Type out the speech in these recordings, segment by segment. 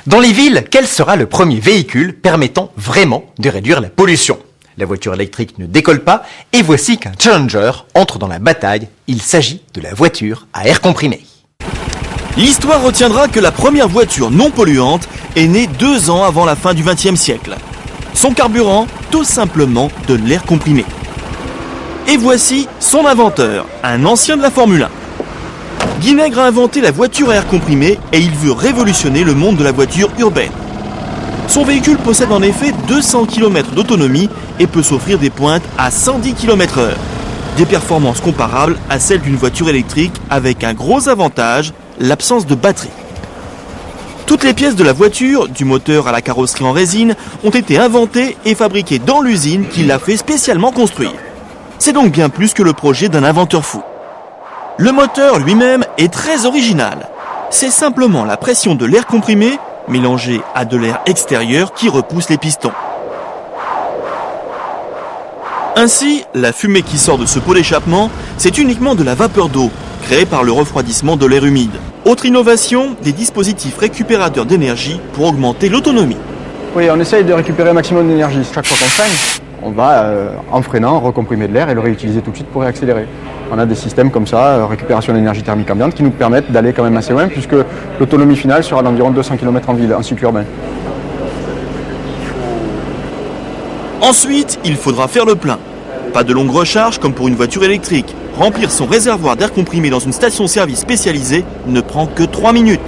Dans les villes, quel sera le premier véhicule permettant vraiment de réduire la pollution? La voiture électrique ne décolle pas et voici qu'un challenger entre dans la bataille. Il s'agit de la voiture à air comprimé. L'histoire retiendra que la première voiture non polluante est née 2 ans avant la fin du XXe siècle. Son carburant, tout simplement de l'air comprimé. Et voici son inventeur, un ancien de la Formule 1. Guy Nègre a inventé la voiture à air comprimé et il veut révolutionner le monde de la voiture urbaine. Son véhicule possède en effet 200 km d'autonomie et peut s'offrir des pointes à 110 km/h. Des performances comparables à celles d'une voiture électrique avec un gros avantage, l'absence de batterie. Toutes les pièces de la voiture, du moteur à la carrosserie en résine, ont été inventées et fabriquées dans l'usine qui l'a fait spécialement construire. C'est donc bien plus que le projet d'un inventeur fou. Le moteur lui-même est très original. C'est simplement la pression de l'air comprimé mélangée à de l'air extérieur qui repousse les pistons. Ainsi, la fumée qui sort de ce pot d'échappement, c'est uniquement de la vapeur d'eau, créée par le refroidissement de l'air humide. Autre innovation, des dispositifs récupérateurs d'énergie pour augmenter l'autonomie. Oui, on essaye de récupérer un maximum d'énergie. Chaque fois qu'on freine, on va, en freinant, recomprimer de l'air et le réutiliser tout de suite pour réaccélérer. On a des systèmes comme ça, récupération d'énergie thermique ambiante, qui nous permettent d'aller quand même assez loin, puisque l'autonomie finale sera d'environ 200 km en ville, en cycle urbain. Ensuite, il faudra faire le plein. Pas de longue recharge comme pour une voiture électrique. Remplir son réservoir d'air comprimé dans une station-service spécialisée ne prend que 3 minutes.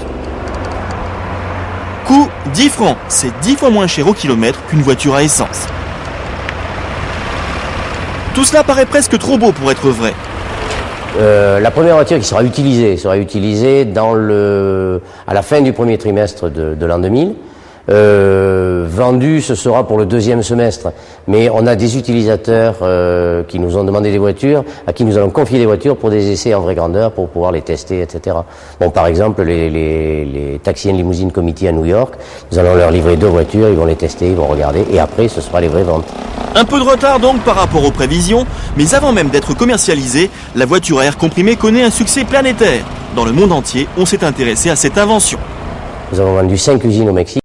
Coût 10 francs, c'est 10 fois moins cher au kilomètre qu'une voiture à essence. Tout cela paraît presque trop beau pour être vrai. La première voiture qui sera utilisée à la fin du premier trimestre de l'an 2000. Vendue, ce sera pour le 2e semestre. Mais on a des utilisateurs qui nous ont demandé des voitures, à qui nous allons confier des voitures pour des essais en vraie grandeur, pour pouvoir les tester, etc. Bon, par exemple, les taxis and limousines committee à New York, nous allons leur livrer 2 voitures, ils vont les tester, ils vont regarder, et après, ce sera les vraies ventes. Un peu de retard donc par rapport aux prévisions, mais avant même d'être commercialisée, la voiture à air comprimé connaît un succès planétaire. Dans le monde entier, on s'est intéressé à cette invention. Nous avons vendu 5 usines au Mexique.